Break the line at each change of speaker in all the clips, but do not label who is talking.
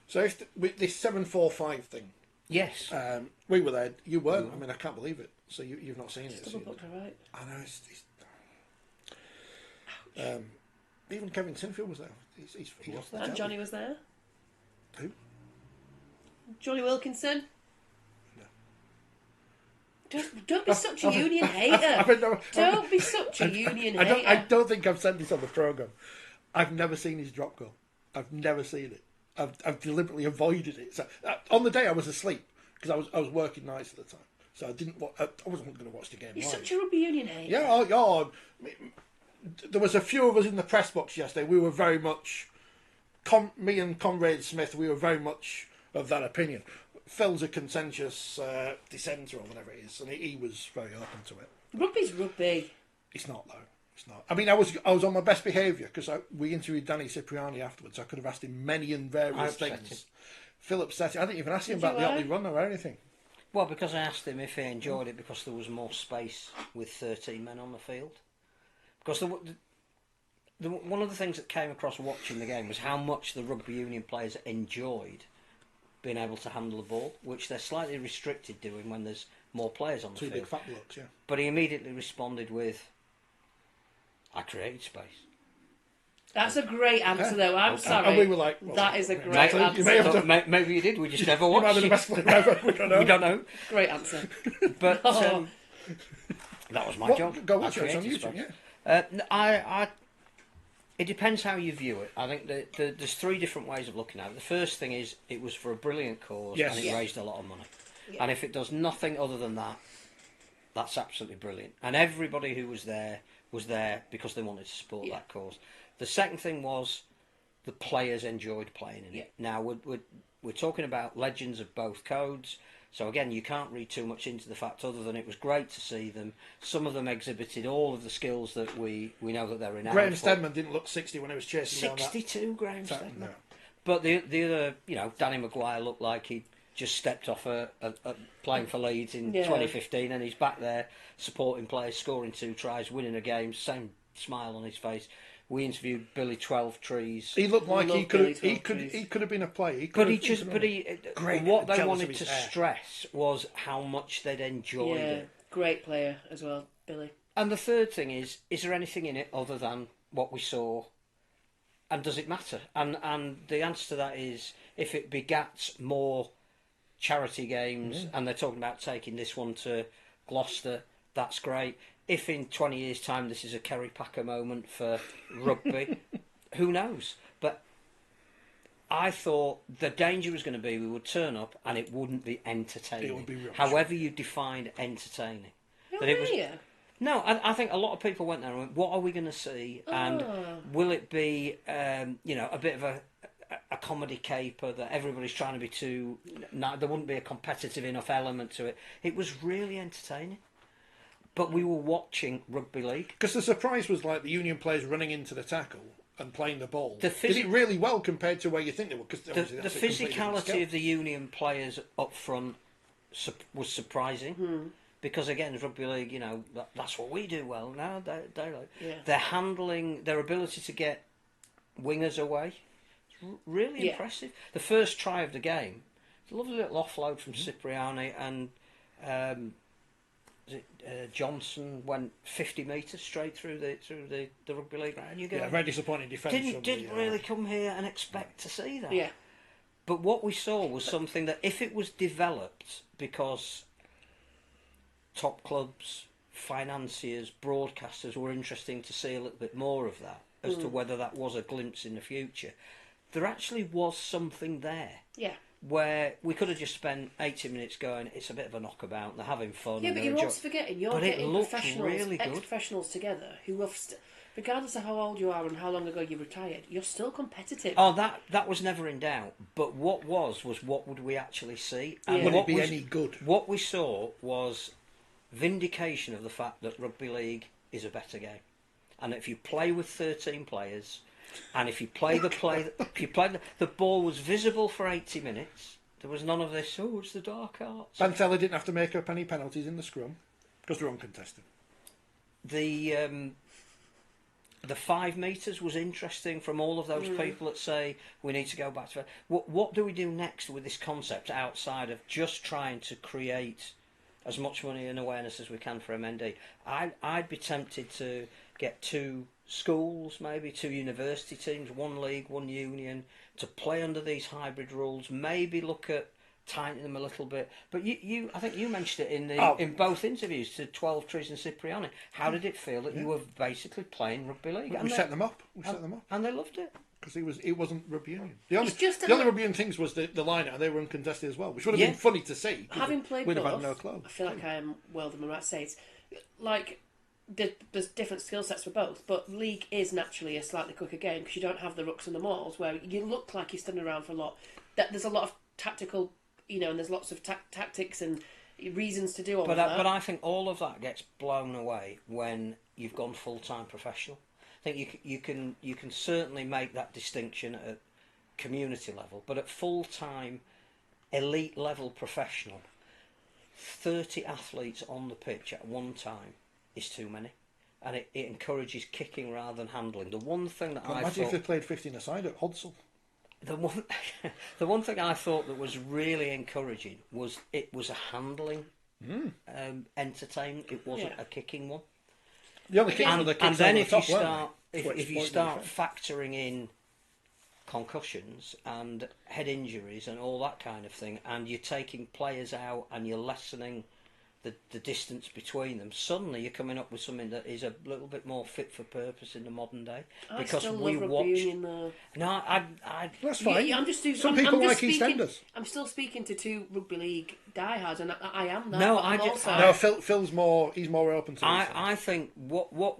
So if with this 7-4-5 thing,
Yes.
we were there. You weren't. I mean, I can't believe it. So you've not seen it.
Double booked, right?
I know. Even Kevin Sinfield was there. He's off the
And
telly.
Johnny was there.
Who?
Johnny Wilkinson.
No.
Don't be such a union hater. Don't be such a union hater.
I don't think I've said this on the programme. I've never seen his drop goal. I've never seen it. I've deliberately avoided it. So on the day I was asleep because I was working nights at the time, so I didn't. I wasn't going to watch the game.
You're
live.
such a rugby union hater.
Yeah. There was a few of us in the press box yesterday. We were very much, me and Conrad Smith. We were very much of that opinion. Phil's a contentious dissenter or whatever it is, and he was very open to it.
Rugby's rugby.
It's not though. It's not. I mean, I was on my best behaviour because we interviewed Danny Cipriani afterwards. I could have asked him many and various things. Phil upset him. I didn't even ask him about the Otley run or anything.
Well, because I asked him if he enjoyed it because there was more space with 13 men on the field. Because one of the things that came across watching the game was how much the rugby union players enjoyed being able to handle the ball, which they're slightly restricted doing when there's more players on the field.
Two big fat blokes, yeah.
But he immediately responded with, "I created space."
That's a great answer, though. I'm sorry.
And we were like, well,
that is a great answer.
Maybe you did. We just never watched.
You might be the best player ever. We don't know.
We don't know.
Great answer.
But that was my job.
Go watch it on YouTube. Yeah.
It depends how you view it. I think there's three different ways of looking at it. The first thing is it was for a brilliant cause and it raised a lot of money. Yeah. And if it does nothing other than that, that's absolutely brilliant. And everybody who was there because they wanted to support that cause. The second thing was the players enjoyed playing in it. Now we're talking about legends of both codes. So again, you can't read too much into the fact other than it was great to see them. Some of them exhibited all of the skills that we know that they're in.
Graham Stedman didn't look 60 when he was chasing
62, Graham Stedman.
No.
But the other, Danny Maguire looked like he'd just stepped off a playing for Leeds in 2015 and he's back there supporting players, scoring 2 tries, winning a game, same smile on his face. We interviewed Billy 12 Trees.
He looked like he could have been a player.
What they wanted to stress was how much they'd enjoyed it.
Great player as well, Billy.
And the third thing is there anything in it other than what we saw? And does it matter? And the answer to that is if it begats more charity games, and they're talking about taking this one to Gloucester, that's great. If in 20 years' time this is a Kerry Packer moment for rugby, who knows? But I thought the danger was going to be we would turn up and it wouldn't be entertaining.
It would be rubbish.
However you defined entertaining. No, I think a lot of people went there and went, what are we going to see? And will it be, a bit of a comedy caper that everybody's trying to be too... No, there wouldn't be a competitive enough element to it. It was really entertaining. But we were watching rugby league.
Because the surprise was like the Union players running into the tackle and playing the ball. Did it really well compared to where you think they were. Cause
the physicality of the Union players up front was surprising. Because again, rugby league, that's what we do well. Now they're handling, their ability to get wingers away. It's really impressive. The first try of the game, a lovely little offload from Cipriani and... Johnson went 50 metres straight through the rugby league ground. You go,
very disappointing defence.
Didn't really come here and expect to see that.
Yeah.
But what we saw was something that if it was developed because top clubs, financiers, broadcasters were interesting to see a little bit more of that as to whether that was a glimpse in the future, there actually was something there.
Yeah.
Where we could have just spent 80 minutes going, it's a bit of a knockabout, they're having fun.
Yeah, but you're also forgetting, you're getting
really
ex-professionals together who have, regardless of how old you are and how long ago you retired, you're still competitive.
Oh, that was never in doubt. But what what would we actually see?
And would it be any good?
What we saw was vindication of the fact that rugby league is a better game. And if you play with 13 players... And if you play the ball was visible for 80 minutes. There was none of this. Oh, it's the dark arts.
Bantella didn't have to make up any penalties in the scrum because they're uncontested.
The 5 metres was interesting from all of those people that say we need to go back to... What do we do next with this concept outside of just trying to create as much money and awareness as we can for MND? I'd be tempted to get 2 schools, maybe 2 university teams, 1 league, 1 union, to play under these hybrid rules, maybe look at tightening them a little bit. But I think you mentioned it in both interviews to 12 Trees and Cipriani. How did it feel that you were basically playing rugby league?
We set them up.
And they loved it.
Because it wasn't rugby union. The only rugby union things was the line-out, and they were uncontested as well, which would have been funny to see.
Having played
we'd
both,
have had no club.
I feel like I am well than my right to say it's like there's different skill sets for both, but league is naturally a slightly quicker game because you don't have the rucks and the mauls where you look like you're standing around for a lot. There's a lot of tactical, and there's lots of tactics and reasons to do all of that.
But I think all of that gets blown away when you've gone full-time professional. I think you can certainly make that distinction at community level, but at full-time, elite level professional, 30 athletes on the pitch at one time is too many, and it encourages kicking rather than handling. The one thing that
imagine if they played 15 aside at Hodsall.
The one thing I thought that was really encouraging was it was a handling entertainment. It wasn't a kicking one.
The only kicks were the kicks
and then
if
you start factoring in concussions and head injuries and all that kind of thing, and you're taking players out and you're lessening the distance between them, suddenly you're coming up with something that is a little bit more fit for purpose in the modern day.
Because we watched.
No,
that's fine.
Yeah,
Some people like EastEnders.
I'm still speaking to 2 rugby league diehards, and I am that.
No,
Phil's more. He's more open to.
I think what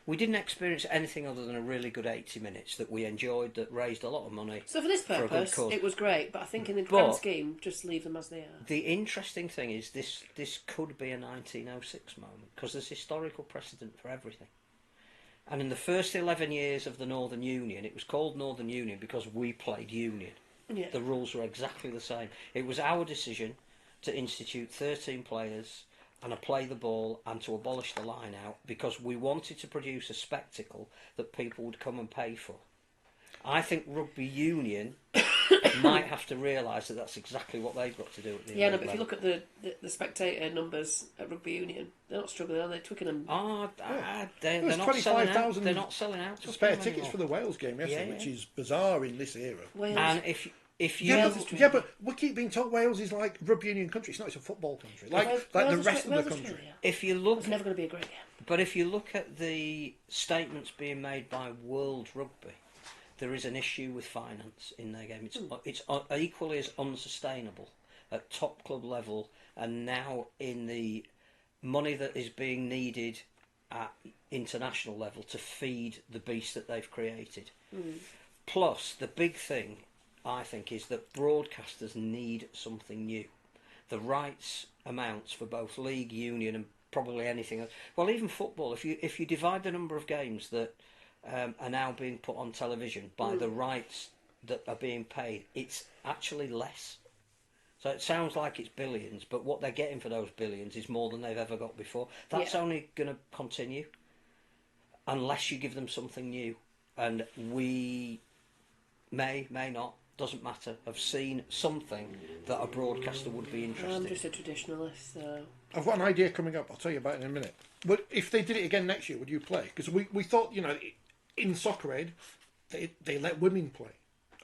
we didn't experience anything other than a really good 80 minutes that we enjoyed, that raised a lot of money.
So for this purpose, it was great, but I think in the grand scheme, just leave them as they are.
The interesting thing is this could be a 1906 moment, because there's historical precedent for everything. And in the first 11 years of the Northern Union, it was called Northern Union because we played Union.
Yeah.
The rules were exactly the same. It was our decision to institute 13 players and to play the ball and to abolish the line out because we wanted to produce a spectacle that people would come and pay for. I think rugby union might have to realise that that's exactly what they've got to do at the
end. But if you look at the spectator numbers at rugby union, they're not struggling, are they? Twickenham.
They're not selling out. They're not selling out.
Spare tickets for the Wales game yesterday, which is bizarre in this era.
Wales.
And if you
but we keep being told Wales is like rugby union country. It's not. It's a football country, like the rest of the country.
Australia.
If you look,
it's never going to be a great game.
But if you look at the statements being made by World Rugby, there is an issue with finance in their game. It's equally as unsustainable at top club level, and now in the money that is being needed at international level to feed the beast that they've created. Plus, the big thing, I think, is that broadcasters need something new. The rights amounts for both league, union, and probably anything else. Well, even football. If you divide the number of games that are now being put on television by the rights that are being paid, it's actually less. So it sounds like it's billions, but what they're getting for those billions is more than they've ever got before. That's only going to continue unless you give them something new. And we may not, doesn't matter, have seen something that a broadcaster would be interested in.
I'm just a traditionalist, so...
I've got an idea coming up, I'll tell you about it in a minute. But if they did it again next year, would you play? Because we thought, in Soccer Aid, they let women play.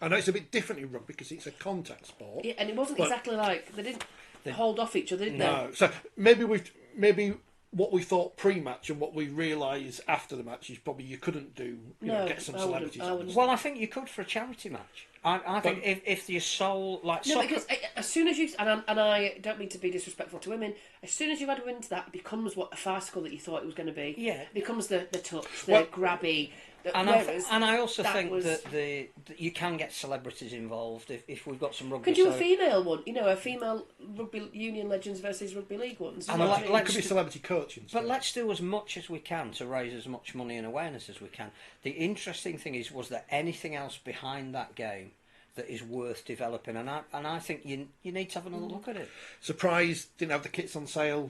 I know it's a bit different in rugby because it's a contact sport.
Yeah, and it wasn't exactly like... They didn't hold off each other, did they?
No, so maybe what we thought pre-match and what we realise after the match is probably you couldn't do, get some celebrities.
Well, I think you could for a charity match. I think if your soul, like soccer...
because as soon as you... And I don't mean to be disrespectful to women, as soon as you've had into that, it becomes what a farcical that you thought it was going to be.
Yeah.
It becomes the touch, the grabby...
And I also think that you can get celebrities involved if we've got some rugby.
Can do a female one, a female rugby union legends versus rugby league ones.
And it could be celebrity coaching.
But let's do as much as we can to raise as much money and awareness as we can. The interesting thing was there anything else behind that game that is worth developing? And I think you need to have another look at it.
Surprised didn't have the kits on sale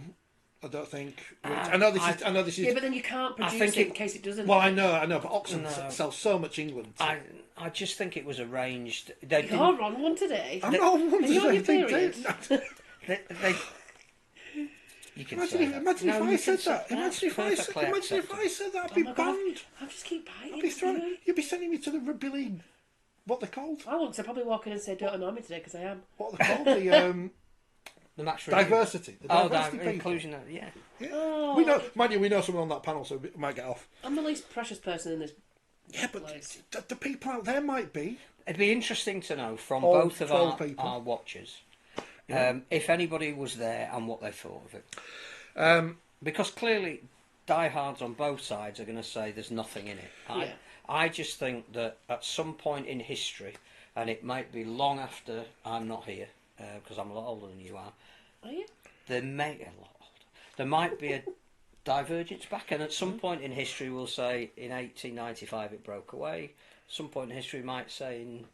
I don't think. I know this is.
Yeah, but then you can't produce it in case it doesn't.
Well, I know, but Oxford sells so much England.
I just think it was arranged.
You're on one today.
I'm not on one today.
Are you on your period?
You can
imagine if I said that. Imagine if I said that. I'd be banned.
I'll just keep biting.
You'd be sending me to the rugby league. What they're called?
I won't. So probably walk in and say, "Don't annoy me today," because I am.
What are they called?
The match
diversity. The diversity
inclusion. Yeah.
Oh.
We know, mind you, we know someone on that panel, so we might get off.
I'm the least precious person in this.
Yeah, but the people out there might be.
It'd be interesting to know from both of our watchers if anybody was there and what they thought of it. Because clearly, diehards on both sides are going to say there's nothing in it. I just think that at some point in history, and it might be long after I'm not here, because I'm a lot older than you are.
Are you?
There might be a divergence back, and at some point in history we'll say in 1895 it broke away. Some point in history might say in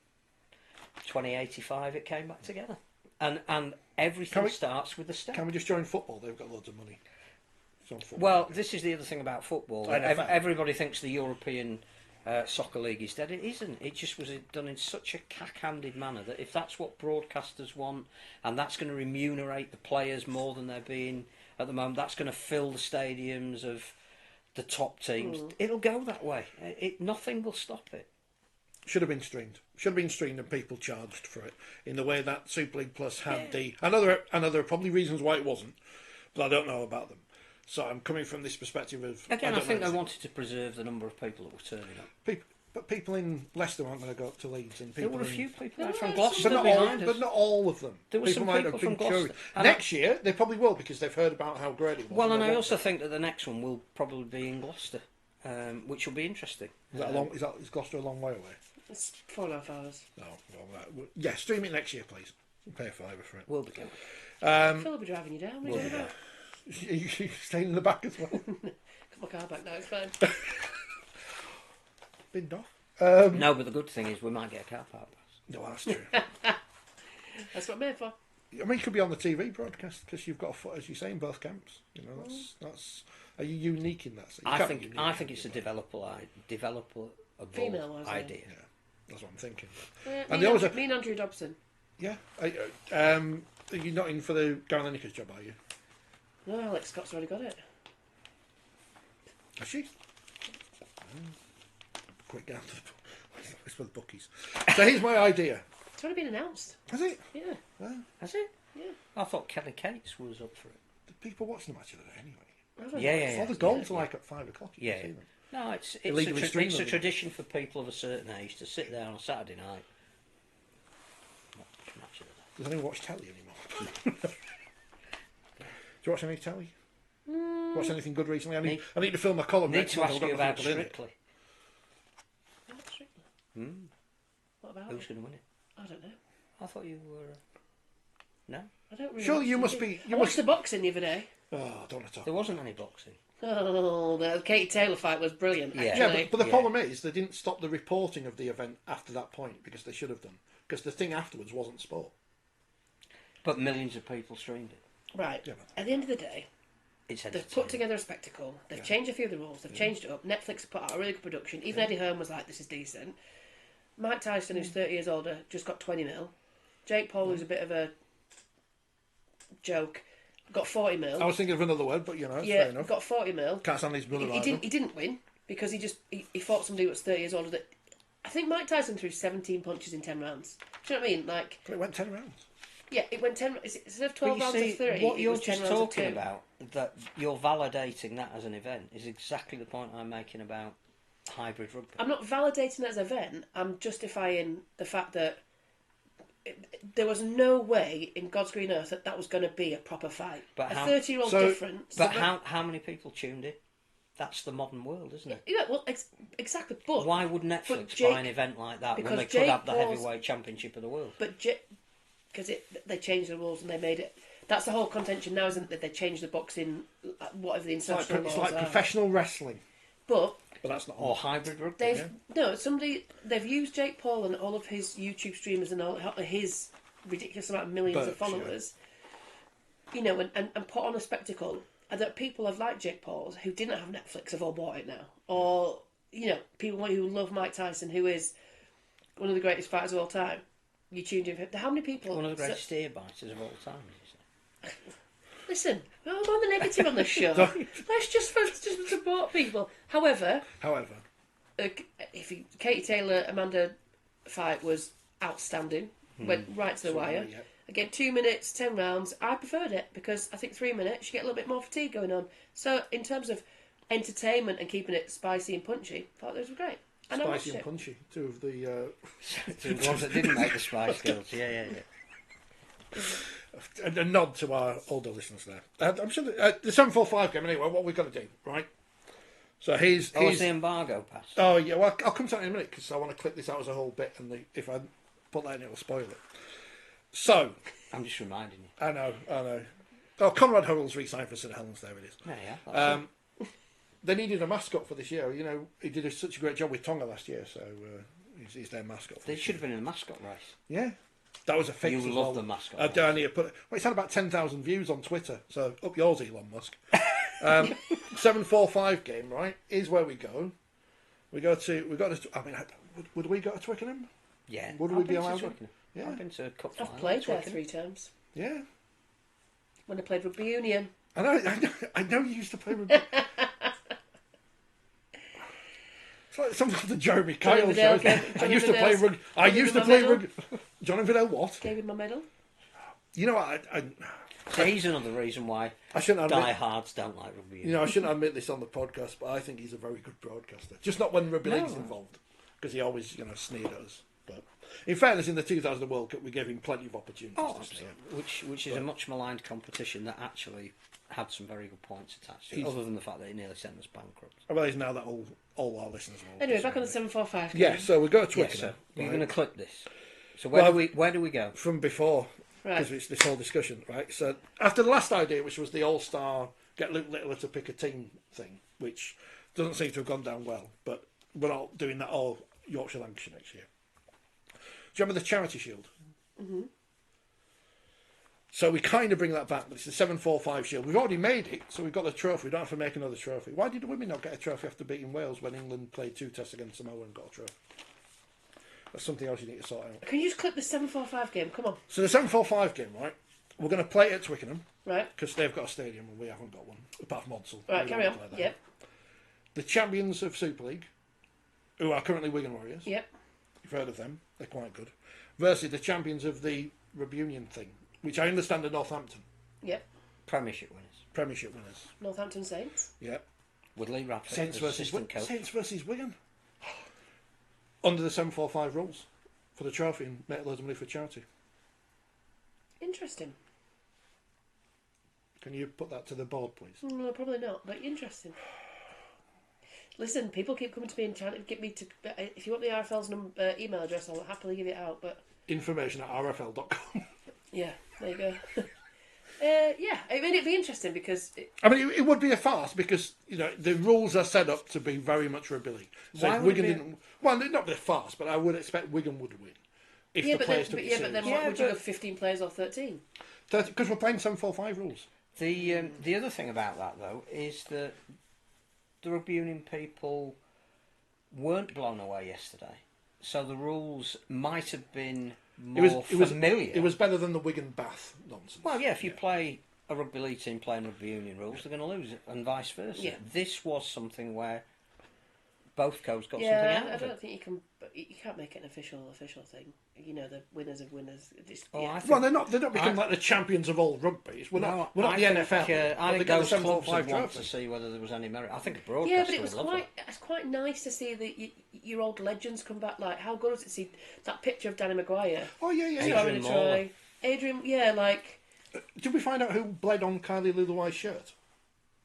2085 it came back together, and everything starts with the step.
Can we just join football? They've got loads of money.
Well, this is the other thing about football. Everybody thinks the European soccer league is dead. It isn't. It just was done in such a cack-handed manner that if that's what broadcasters want, and that's going to remunerate the players more than they're being at the moment, that's going to fill the stadiums of the top teams. It'll go that way. Nothing will stop it.
Should have been streamed. Should have been streamed, and people charged for it in the way that Super League Plus had the. I know there are probably reasons why it wasn't, but I don't know about them. So I'm coming from this perspective of...
Again, I think they wanted to preserve the number of people that were turning up.
But people in Leicester aren't going to go up to Leeds. And people
there were a few people from
Gloucester
behind us.
But not all of them.
There were some people from Gloucester.
Next year, they probably will, because they've heard about how great it was.
Well, and I also think that the next one will probably be in Gloucester, which will be interesting.
Is Gloucester a long way away?
It's 4.5 hours.
No. Well, yeah, stream it next year, please. We'll pay a fiver for it.
We'll be going.
Phil will be driving you down.
We'll be down.
Are you staying in the back as well?
Got my car back now, it's fine.
Binned off.
No, but the good thing is we might get a car park pass.
No, that's true.
That's what I'm here for.
I mean, you could be on the TV broadcast because you've got a foot, as you say, in both camps. You know, that's. Are you unique in that?
I think it's a developable
female
idea.
Yeah, that's what I'm thinking.
Me and Andrew Dobson.
Yeah. Are you not in for the Gary Lineker's job? Are you?
No, Alex Scott's already got it.
Has she? Quick down to the bookies. So here's my idea.
It's already been announced.
Has it?
Yeah.
Well,
Has it?
Yeah.
I thought Kelly Cates was up for it.
the people watching the match of the day anyway.
Yeah.
All the goals are like at 5 o'clock.
Yeah. No, it's a tradition for people of a certain age to sit there on a Saturday night. Watch match of the day.
Does anyone watch telly anymore? Do you watch any telly? Watch anything good recently? I need to film a column.
Need to ask you about Strictly.
What about
Who's going to win it?
I don't know.
I thought you were. No.
I don't really.
Surely you must be.
I watched the boxing the other day.
Oh, I don't want to talk.
There wasn't any boxing.
Oh, the Katie Taylor fight was brilliant.
Yeah, but the problem is they didn't stop the reporting of the event after that point because they should have done. Because the thing afterwards wasn't sport.
But millions of people streamed it.
Right.
Yeah,
at the end of the day, they've put together a spectacle. They've changed a few of the rules. They've changed it up. Netflix put out a really good production. Even Eddie Hearn was like, "This is decent." Mike Tyson, who's 30 years older, just got 20 mil. Jake Paul, who's a bit of a joke, got 40 mil.
I was thinking of another word, but fair enough.
Got 40 mil.
Can't stand his brother.
He didn't win because he fought somebody who was 30 years older. That I think Mike Tyson threw 17 punches in 10 rounds. Do you know what I mean? Like,
but it went 10 rounds.
Yeah, it went 10. Instead of 12 rounds of 30,
what you're just talking
of
about, that you're validating that as an event, is exactly the point I'm making about hybrid rugby.
I'm not validating it as an event. I'm justifying the fact that there was no way in God's green earth that was going to be a proper fight. But a 30-year-old difference.
But how many people tuned in? That's the modern world, isn't it?
Yeah, well, exactly. But
why would Netflix buy an event like that when they could have the heavyweight championship of the world?
But because they changed the rules and they made it. That's the whole contention now, isn't it? That they changed the boxing, whatever the international laws are.
It's like professional wrestling.
But
that's not.
Or hybrid rugby.
They've used Jake Paul and all of his YouTube streamers and all his ridiculous amount of millions of followers. Yeah. And put on a spectacle. that people have liked Jake Paul who didn't have Netflix have all bought it now. Or, people who love Mike Tyson, who is one of the greatest fighters of all time. You tuned in. How many people?
One of the greatest steer biters of all time, you say?
Listen, I'm on the negative on this show. Let's just support people. However, Katie Taylor Amanda fight was outstanding. Went right to the wire. Yeah. Again, 2 minutes, 10 rounds. I preferred it because I think 3 minutes you get a little bit more fatigue going on. So in terms of entertainment and keeping it spicy and punchy, I thought those were great. And
spicy and punchy, two of the
ones that didn't make the Spice Girls. Yeah.
A nod to our older listeners there. I'm sure the 745 game. Anyway, what we've got to do, right? So he's
the embargo pass.
Oh yeah, well I'll come to that in a minute because I want to clip this out as a whole bit, and if I put that in, it'll spoil it. So
I'm just reminding you.
I know. Oh, Conrad Hurrell's re-signed for St Helens. There it is.
Yeah.
They needed a mascot for this year. He did such a great job with Tonga last year, so he's their mascot.
They should have been in a mascot race.
Yeah, that was a fix.
You love the mascot race.
Down here, it's had about 10,000 views on Twitter. So up yours, Elon Musk. 745 game, right? Is where we go. We got to. I mean, would we go to Twickenham?
Yeah.
Would we be allowed?
Yeah. I've been to a cup final.
I've played there 3 times.
Yeah.
When I played Rugby Union.
I know you used to play rugby. It's like something like the Jeremy Kyle show. I used to play rugby. John and Vidal what?
Gave him my medal.
You know what?
So he's another reason why diehards don't like rugby.
I shouldn't admit this on the podcast, but I think he's a very good broadcaster. Just not when rugby league's involved, because he always, sneered at us. But in fairness, in the 2000 World Cup, we gave him plenty of opportunities to sneer.
Which is a much maligned competition that actually had some very good points attached to it, other than the fact that it nearly sent us bankrupt.
Well, he's now that all our listeners know.
Anyway, back on the 745.
Yeah, so we go to Twickenham.
So you're going to clip this. So where do we go?
From before, because it's this whole discussion, right? So after the last idea, which was the All-Star get Luke Littler to pick a team thing, which doesn't seem to have gone down well, but we're not doing that all Yorkshire Lancashire next year. Do you remember the Charity Shield?
Mm-hmm.
So we kind of bring that back, but it's the 745 Shield. We've already made it, so we've got the trophy. We don't have to make another trophy. Why did the women not get a trophy after beating Wales when England played 2 tests against Samoa and got a trophy? That's something else you need to sort out.
Can you just clip the 745 game? Come on.
So the 745 game, right? We're going to play it at Twickenham.
Right.
Because they've got a stadium and we haven't got one, apart from Odsal.
Right, carry on. Yep.
The champions of Super League, who are currently Wigan Warriors.
Yep.
You've heard of them. They're quite good. Versus the champions of the Rugby Union thing, which I understand are Northampton.
Yep.
Premiership winners.
Northampton Saints.
Yep.
With Lee Radford
Saints
as
versus
assistant coach.
Saints versus Wigan. Under the 745 rules for the trophy and make loads of money for charity.
Interesting.
Can you put that to the board, please?
No, probably not, but interesting. Listen, people keep coming to me and trying to get me to. If you want the RFL's email address, I'll happily give it out. But
information at rfl.com.
Yeah, there you go. Yeah, I mean, it'd be interesting because...
it would be a farce because, the rules are set up to be very much rugby league. So if Wigan didn't... Well, not be a farce, but I would expect Wigan would win. If the players took it seriously.
But then what would you go 15 players or 13?
Because we're playing 745 rules.
The other thing about that, though, is that the rugby union people weren't blown away yesterday. So the rules might have been... familiar.
It was better than the Wigan Bath nonsense.
Well, yeah, if you play a rugby league team playing rugby union rules, they're going to lose it, and vice versa.
Yeah.
This was something where both codes got
something
out of it.
I don't think you can. You can't make it an official thing. The winners of winners.
Well, they're not becoming like the champions of all rugby. We're not the NFL.
I think those clubs would want to see whether there was any merit. I think a broadcaster.
Yeah, but it was quite nice to see your old legends come back. Like, how good was it to see that picture of Danny Maguire?
Oh yeah.
Adrian Moore.
Adrian, yeah, like.
Did we find out who bled on Kylie Lilway's shirt?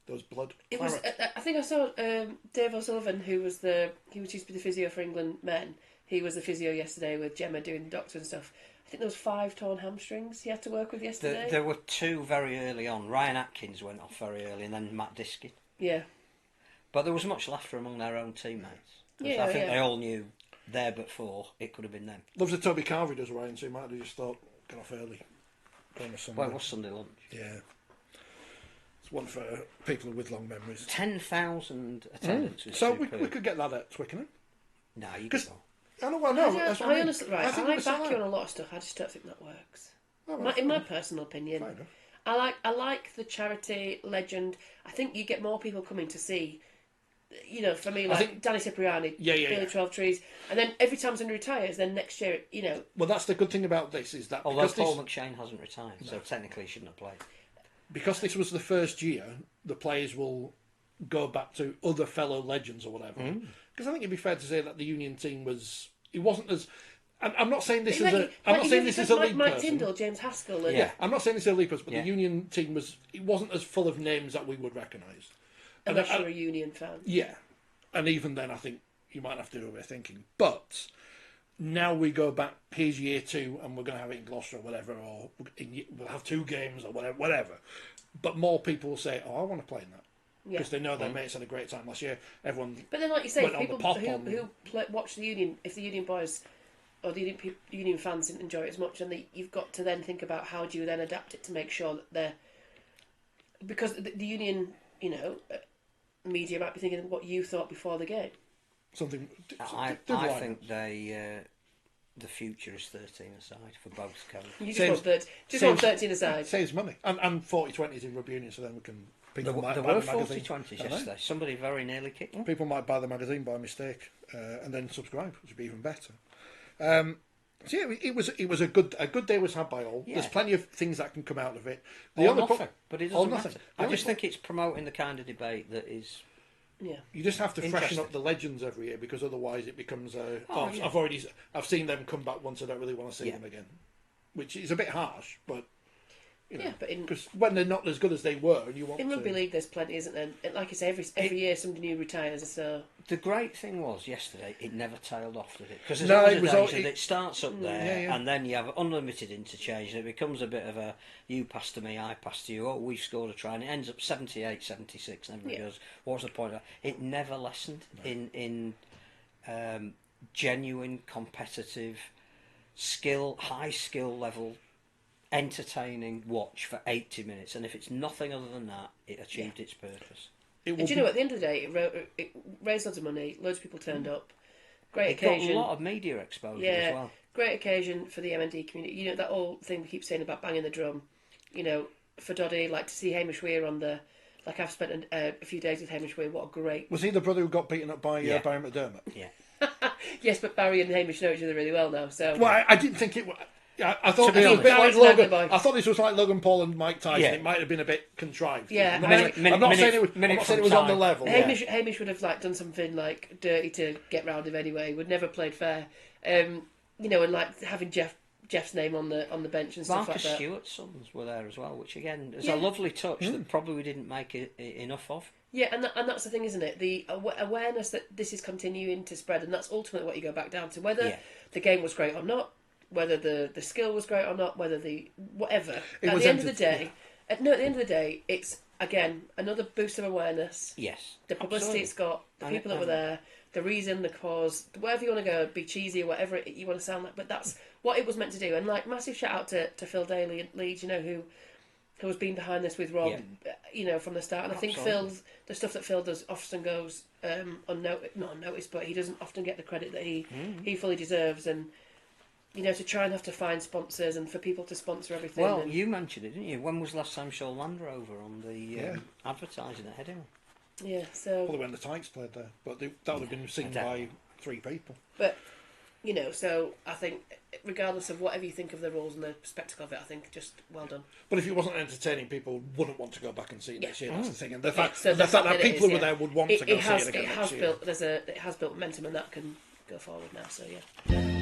There was blood.
It was. I think I saw Dave O'Sullivan, who used to be the physio for England men. He was the physio yesterday with Gemma doing the doctor and stuff. I think there was 5 torn hamstrings he had to work with yesterday.
There were 2 very early on. Ryan Atkins went off very early, and then Matt Diskin.
Yeah.
But there was much laughter among their own teammates.
Yeah,
I think they all knew there but for it could have been them.
Loves the Toby Carvery does Ryan, so he might have just thought, get off early.
Well, it was Sunday lunch.
Yeah. one for people with long memories.
10,000 attendance. Was
So
superb.
we could get that at Twickenham.
No, you
Because
can't.
I know. I know. That's what I mean.
honestly, right,
think
I
it was
back you
so
on a lot of stuff. I just don't think that works.
Oh, well,
In my personal opinion,
fair enough.
I like the charity legend. I think you get more people coming to see. You know, for me, like Danny Cipriani, Billy 12 Trees, and then every time somebody retires, then next year, you know.
Well, that's the good thing about this is that
although Paul McShane hasn't retired, so technically he shouldn't have played. Because
this was the first year, the players will go back to other fellow legends or whatever. Because I think it'd be fair to say that the Union team was. It wasn't as. I'm not saying this is a. I'm not saying this is a league
Mike
person.
Tyndall, James Haskell. And
I'm not saying this is a league person, but the Union team was. It wasn't as full of names that we would recognise.
Unless you're a Union fan.
Yeah. And even then, I think you might have to do a bit of thinking. But now we go back, here's year 2, and we're going to have it in Gloucester or whatever, or we'll have 2 games or whatever. But more people will say, oh, I want to play in that. Because they know their mates had a great time last year. Everyone.
But then, like you say,
went
people
who
watch the Union, if the Union boys or the Union fans didn't enjoy it as much, and you've got to then think about how do you then adapt it to make sure that they're. Because the Union, you know. Media might be thinking of what you thought before the game.
Something.
I think the future is 13 aside for both codes.
You just want 13 aside.
Saves money. And 4020 is in Rugby Union, so then we can.
There were 40-20s yesterday. Somebody very nearly kicked one.
People might buy the magazine by mistake and then subscribe, which would be even better. So yeah, it was a good day was had by all. Yeah. There's plenty of things that can come out of it.
But it doesn't matter. I just think it's promoting the kind of debate that is.
Yeah.
You just have to freshen up the legends every year because otherwise it becomes I've seen them come back once. I don't really want to see them again, which is a bit harsh, but. You know, but because when they're not as good as they were, and you want
in rugby league, there's plenty, isn't there? Like I say, every year somebody new retires. So
the great thing was yesterday, it never tailed off, did it? Because it starts up there, and then you have unlimited interchange, and it becomes a bit of a you pass to me, I pass to you. Oh, we've scored a try, and it ends up 78, 76, and everybody goes, "What's the point of that?" It never lessened in genuine competitive skill, high skill level. Entertaining watch for 80 minutes, and if it's nothing other than that, it achieved its purpose.
And do you know, at the end of the day, it raised loads of money, loads of people turned up. Great occasion.
Got a lot of media exposure as well.
Great occasion for the MND community. You know, that whole thing we keep saying about banging the drum. You know, for Doddy, like to see Hamish Weir on the. Like I've spent a few days with Hamish Weir. What a great.
Was he the brother who got beaten up by Barry McDermott?
Yeah.
Yes, but Barry and Hamish know each other really well now. So.
Well, I didn't think it. I thought it was a bit like Logan. I thought this was like Logan Paul and Mike Tyson. It might have been a bit contrived.
Yeah,
I'm not saying it was on the level.
Hamish would have done something like dirty to get round him anyway. Would never played fair. You know, and like having Jeff's name on the bench and stuff
Marcus
like that.
Stewart's sons were there as well, which again is a lovely touch that probably we didn't make enough of.
Yeah, and that's the thing, isn't it? The awareness that this is continuing to spread, and that's ultimately what you go back down to. Whether the game was great or not, whether the skill was great or not, whether whatever. At the end of the day, it's again another boost of awareness.
Yes,
the publicity it's got, the people that were there, the reason, the cause, wherever you want to go, be cheesy or whatever you want to sound like. But that's what it was meant to do. And like massive shout out to Phil Daly at Leeds, you know, who has been behind this with Rob, you know, from the start. And I think the stuff that Phil does often goes not unnoticed, but he doesn't often get the credit that he fully deserves. And you know, to try and have to find sponsors and for people to sponsor everything.
Well, you mentioned it, didn't you? When was the last time you saw Land Rover on the advertising at Headingley?
Yeah, so...
Probably when the Tykes played there, but that would have been seen by 3 people.
But, you know, so I think, regardless of whatever you think of the rules and the spectacle of it, I think just well done.
But if it wasn't entertaining, people wouldn't want to go back and see it next year. That's the thing. And the fact,
the fact
that people who were there would want to go see it again next year.
It has built momentum, and that can go forward now, so yeah.